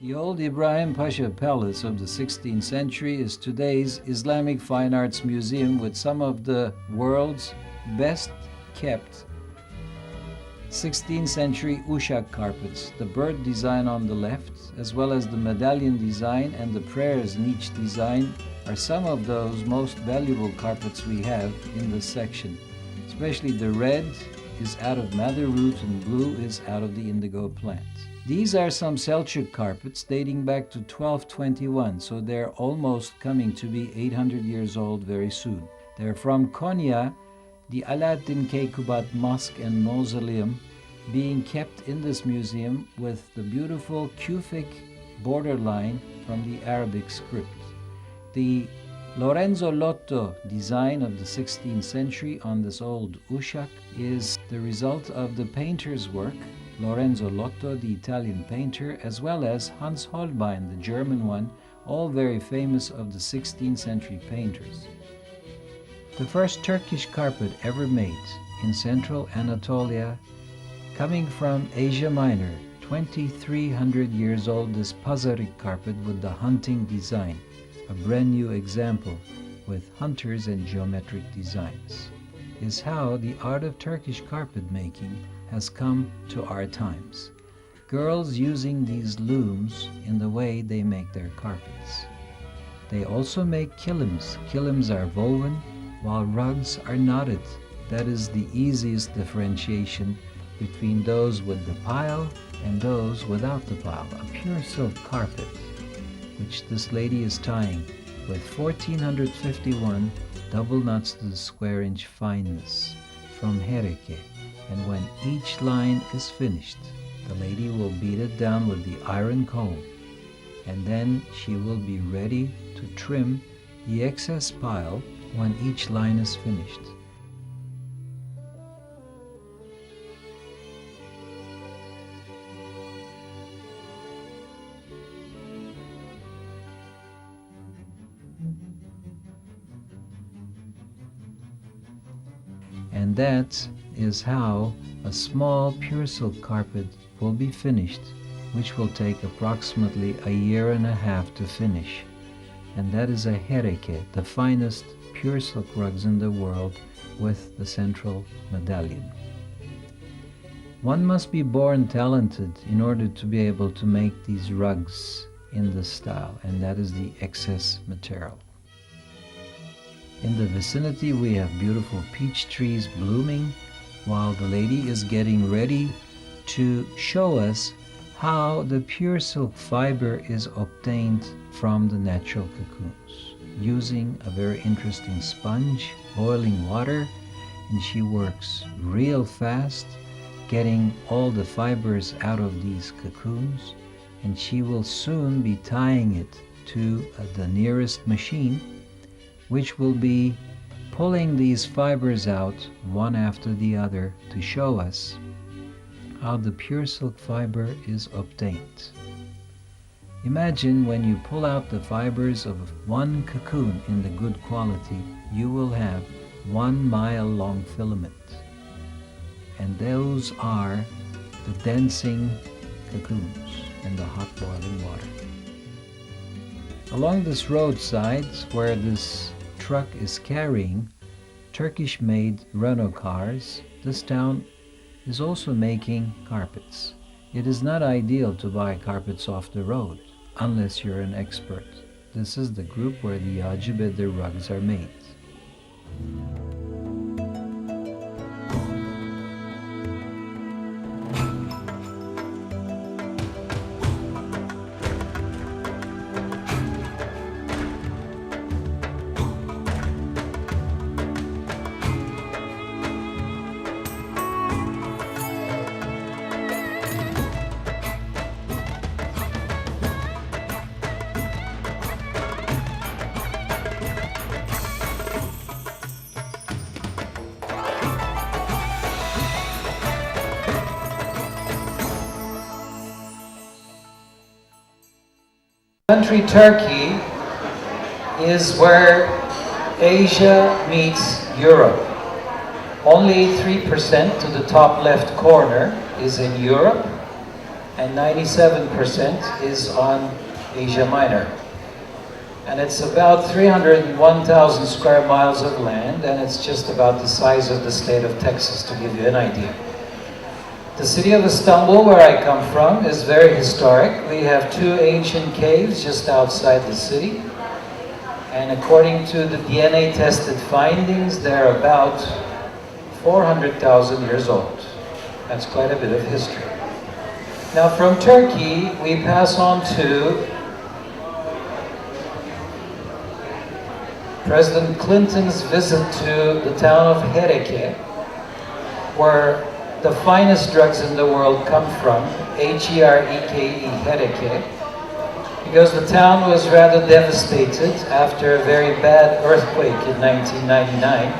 The old Ibrahim Pasha Palace of the 16th century is today's Islamic Fine Arts Museum with some of the world's best kept 16th century Uşak carpets. The bird design on the left, as well as the medallion design and the prayers niche design, are some of those most valuable carpets we have in this section. Especially the red is out of madder root and blue is out of the indigo plant. These are some Selçuk carpets dating back to 1221, so they're almost coming to be 800 years old very soon. They're from Konya, the Alaaddin Keykubat Mosque and Mausoleum being kept in this museum with the beautiful Kufic borderline from the Arabic script. The Lorenzo Lotto design of the 16th century on this old Uşak is the result of the painter's work, Lorenzo Lotto, the Italian painter, as well as Hans Holbein, the German one, all very famous of the 16th century painters. The first Turkish carpet ever made in central Anatolia, coming from Asia Minor, 2300 years old, this Pazarik carpet with the hunting design, a brand new example with hunters and geometric designs, is how the art of Turkish carpet making has come to our times. Girls using these looms in the way they make their carpets. They also make kilims. Kilims are woven while rugs are knotted. That is the easiest differentiation between those with the pile and those without the pile. A pure silk carpet, which this lady is tying with 1451 double knots to the square inch fineness from Hereke. And when each line is finished, the lady will beat it down with the iron comb, and then she will be ready to trim the excess pile when each line is finished. And that is how a small pure silk carpet will be finished, which will take approximately a year and a half to finish. And that is a hereke, the finest pure silk rugs in the world with the central medallion. One must be born talented in order to be able to make these rugs in this style, and that is the excess material. In the vicinity we have beautiful peach trees blooming while the lady is getting ready to show us how the pure silk fiber is obtained from the natural cocoons using a very interesting sponge, boiling water, and she works real fast getting all the fibers out of these cocoons, and she will soon be tying it to the nearest machine, which will be pulling these fibers out one after the other to show us how the pure silk fiber is obtained. Imagine when you pull out the fibers of one cocoon in the good quality, you will have 1 mile long filament. And those are the dancing cocoons in the hot boiling water. Along this roadside where this truck is carrying Turkish-made Renault cars, this town is also making carpets. It is not ideal to buy carpets off the road unless you're an expert. This is the group where the Yağcıbeder rugs are made. Country Turkey is where Asia meets Europe. Only 3% to the top left corner is in Europe, and 97% is on Asia Minor. And it's about 301,000 square miles of land, and it's just about the size of the state of Texas, to give you an idea. The city of Istanbul, where I come from, is very historic. We have two ancient caves just outside the city. And according to the DNA-tested findings, they're about 400,000 years old. That's quite a bit of history. Now from Turkey, we pass on to President Clinton's visit to the town of Hereke, where the finest drugs in the world come from, H-E-R-E-K-E, Hereke, because the town was rather devastated after a very bad earthquake in 1999.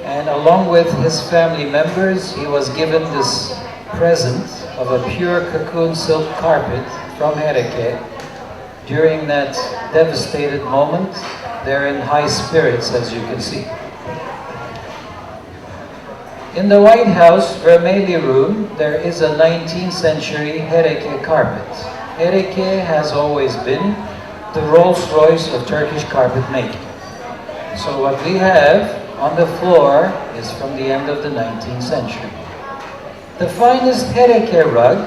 And along with his family members, he was given this present of a pure cocoon silk carpet from Hereke. During that devastated moment, they're in high spirits, as you can see. In the White House Vermely room, there is a 19th century Hereke carpet. Hereke has always been the Rolls-Royce of Turkish carpet making. So what we have on the floor is from the end of the 19th century. The finest Hereke rug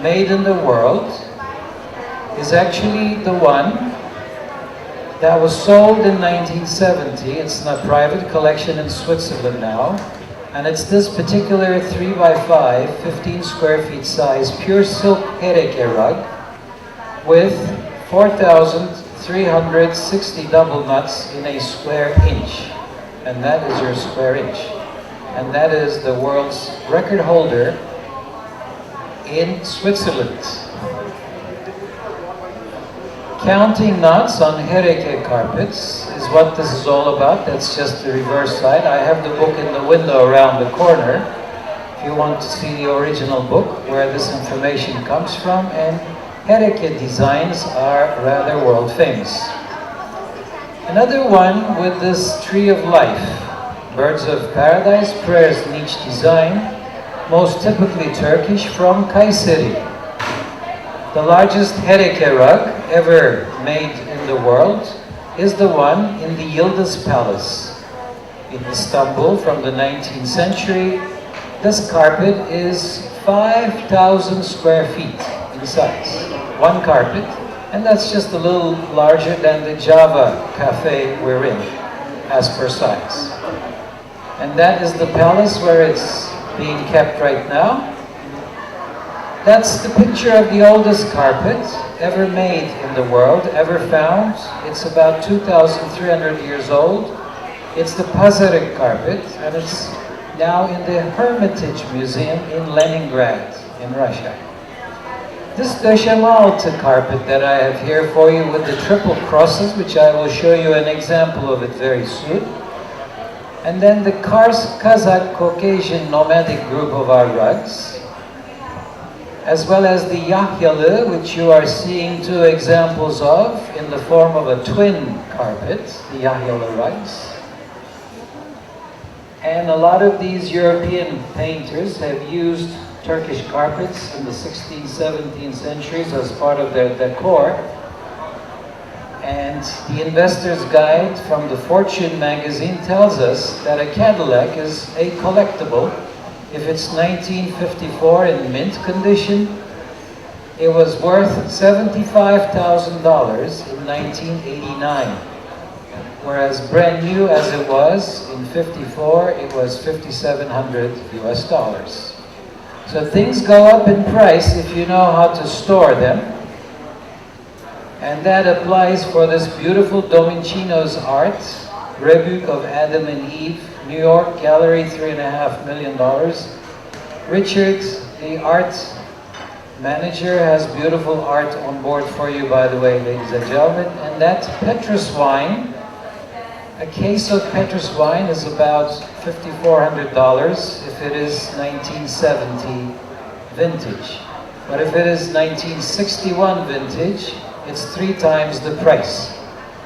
made in the world is actually the one that was sold in 1970. It's in a private collection in Switzerland now. And it's this particular 3x5, 15 square feet size, pure silk Hereke rug with 4,360 double nuts in a square inch. And that is your square inch. And that is the world's record holder in Switzerland. Counting knots on Hereke carpets is what this is all about. That's just the reverse side. I have the book in the window around the corner if you want to see the original book where this information comes from, and Hereke designs are rather world famous. Another one with this tree of life, birds of paradise, prayers niche design, most typically Turkish, from Kayseri. The largest Hereke rug ever made in the world is the one in the Yıldız Palace in Istanbul from the 19th century. This carpet is 5,000 square feet in size, one carpet, and that's just a little larger than the Java Cafe we're in, as per size. And that is the palace where it's being kept right now. That's the picture of the oldest carpet ever made in the world, ever found. It's about 2,300 years old. It's the Pazarik carpet, and it's now in the Hermitage Museum in Leningrad, in Russia. This döşemealtı carpet that I have here for you with the triple crosses, which I will show you an example of it very soon. And then the Kazakh Caucasian nomadic group of our rugs, as well as the Yahyalı, which you are seeing two examples of in the form of a twin carpet, the Yahyalı rugs. And a lot of these European painters have used Turkish carpets in the 16th, 17th centuries as part of their decor. And the Investor's Guide from the Fortune magazine tells us that a Cadillac is a collectible. If it's 1954 in mint condition, it was worth $75,000 in 1989. Whereas brand new as it was in 54, it was $5,700 US. So things go up in price if you know how to store them. And that applies for this beautiful Domenichino's art, Rebuke of Adam and Eve, New York Gallery, $3.5 million. Richard, the art manager, has beautiful art on board for you, by the way, ladies and gentlemen. And that Petrus wine, a case of Petrus wine is about $5,400 if it is 1970 vintage. But if it is 1961 vintage, it's 3 times the price.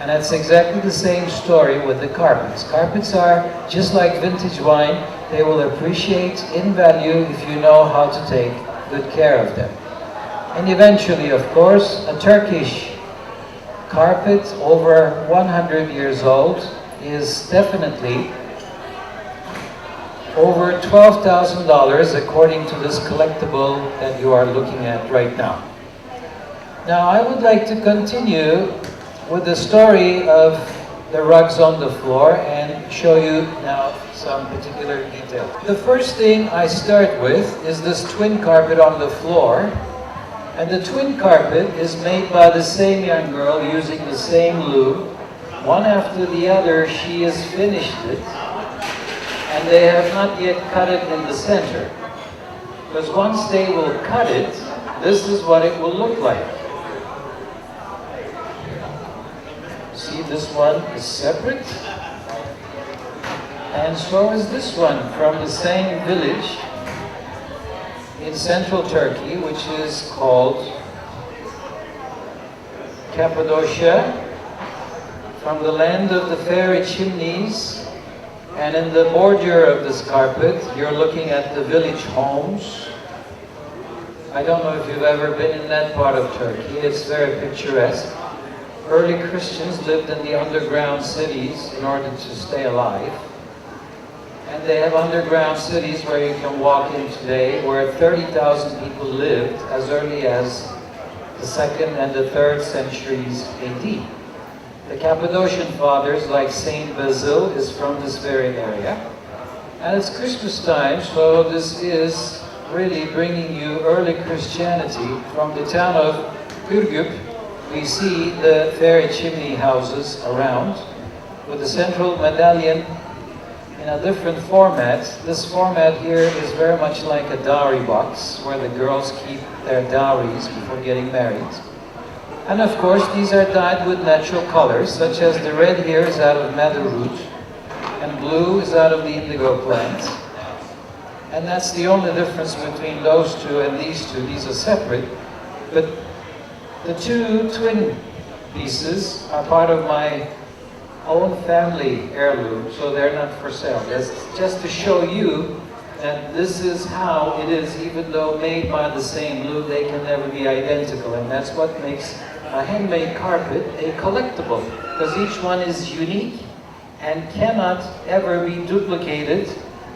And that's exactly the same story with the carpets. Carpets are just like vintage wine. They will appreciate in value if you know how to take good care of them. And eventually, of course, a Turkish carpet over 100 years old is definitely over $12,000 according to this collectible that you are looking at right now. Now I would like to continue with the story of the rugs on the floor and show you now some particular detail. The first thing I start with is this twin carpet on the floor. And the twin carpet is made by the same young girl using the same loom. One after the other, she has finished it. And they have not yet cut it in the center. Because once they will cut it, this is what it will look like. See, this one is separate. And so is this one from the same village in central Turkey, which is called Cappadocia, from the land of the fairy chimneys. And in the border of this carpet, you're looking at the village homes. I don't know if you've ever been in that part of Turkey. It's very picturesque. Early Christians lived in the underground cities in order to stay alive. And they have underground cities where you can walk in today, where 30,000 people lived as early as the 2nd and the 3rd centuries AD. The Cappadocian fathers, like Saint Basil, is from this very area. And it's Christmas time, so this is really bringing you early Christianity. From the town of Ürgüp, we see the fairy chimney houses around, with the central medallion in a different format. This format here is very much like a dowry box, where the girls keep their dowries before getting married. And of course, these are dyed with natural colors, such as the red here is out of madder root, and blue is out of the indigo plant. And that's the only difference between those two and these two. These are separate, but the two twin pieces are part of my own family heirloom, so they're not for sale. That's just to show you that this is how it is. Even though made by the same loom, they can never be identical, and that's what makes a handmade carpet a collectible, because each one is unique and cannot ever be duplicated,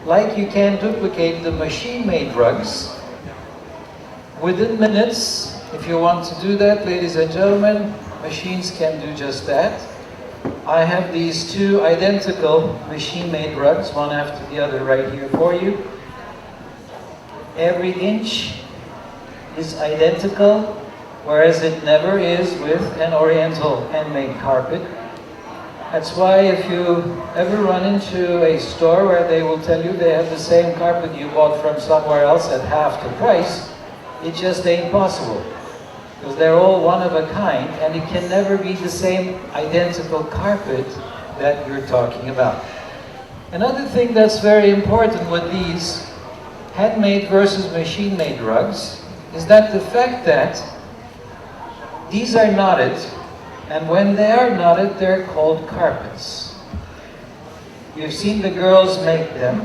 like you can duplicate the machine-made rugs. Within minutes, if you want to do that, ladies and gentlemen, machines can do just that. I have these two identical machine-made rugs, one after the other, right here for you. Every inch is identical, whereas it never is with an Oriental handmade carpet. That's why if you ever run into a store where they will tell you they have the same carpet you bought from somewhere else at half the price, it just ain't possible. Because they're all one of a kind, and it can never be the same identical carpet that you're talking about. Another thing that's very important with these handmade versus machine-made rugs is that the fact that these are knotted, and when they are knotted, they're called carpets. You've seen the girls make them,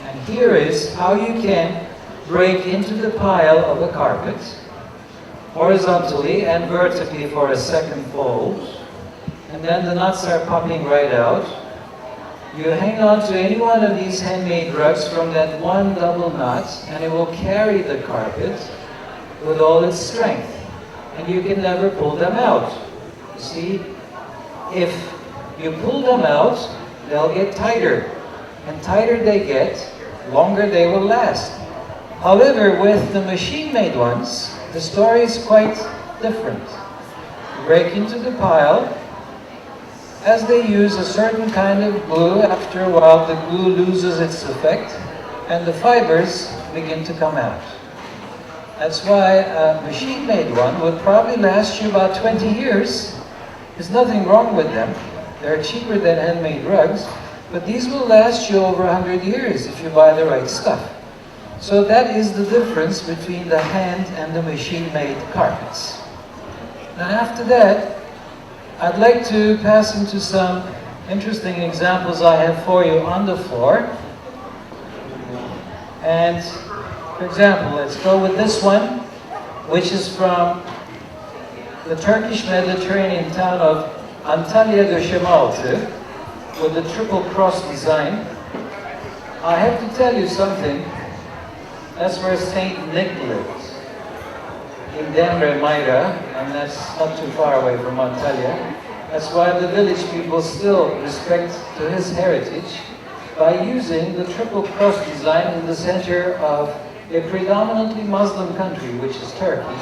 and here is how you can break into the pile of a carpet horizontally and vertically for a second fold, and then the knots are popping right out. You hang on to any one of these handmade rugs from that one double knot, and it will carry the carpet with all its strength, and you can never pull them out. You see, if you pull them out, they'll get tighter, and tighter they get, longer they will last. However, with the machine-made ones, the story is quite different. You break into the pile. As they use a certain kind of glue, after a while the glue loses its effect and the fibers begin to come out. That's why a machine-made one would probably last you about 20 years. There's nothing wrong with them. They're cheaper than handmade rugs, but these will last you over 100 years if you buy the right stuff. So that is the difference between the hand and the machine-made carpets. Now after that, I'd like to pass into some interesting examples I have for you on the floor. And for example, let's go with this one. which is from the Turkish Mediterranean town of Antalya Döşemealtı, with the triple cross design. I have to tell you something. That's where Saint Nick lived, in Demre Mayra, and that's not too far away from Antalya. That's why the village people still respect to his heritage by using the triple cross design in the center of a predominantly Muslim country, which is Turkey.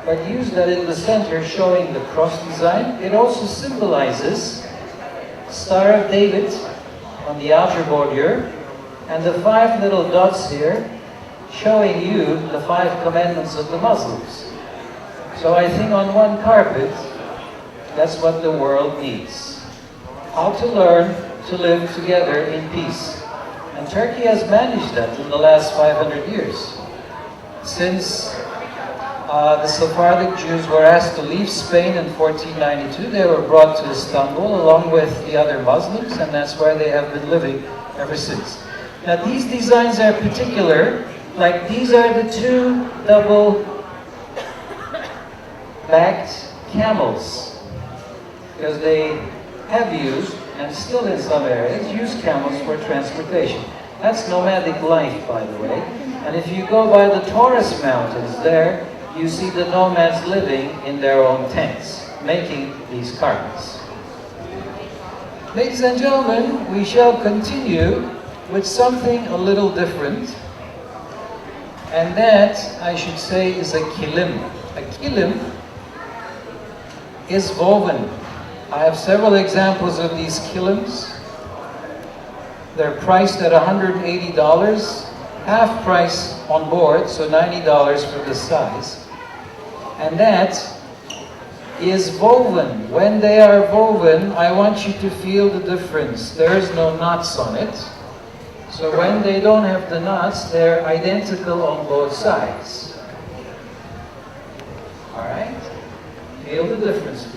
But use that in the center, showing the cross design. It also symbolizes Star of David on the outer border, and the 5 little dots here, showing you the 5 commandments of the Muslims. So I think on one carpet, that's what the world needs. How to learn to live together in peace. And Turkey has managed that in the last 500 years. Since the Sephardic Jews were asked to leave Spain in 1492, they were brought to Istanbul along with the other Muslims, and that's where they have been living ever since. Now these designs are particular, like these are the 2 double-backed camels, because they have used, and still in some areas, use camels for transportation. That's nomadic life, by the way. And if you go by the Taurus Mountains there, you see the nomads living in their own tents, making these carpets. Ladies and gentlemen, we shall continue with something a little different. And that, I should say, is a kilim. A kilim is woven. I have several examples of these kilims. They're priced at $180, half price on board, so $90 for the size. And that is woven. When they are woven, I want you to feel the difference. There's no knots on it. So when they don't have the knots, they're identical on both sides. All right? Feel the difference.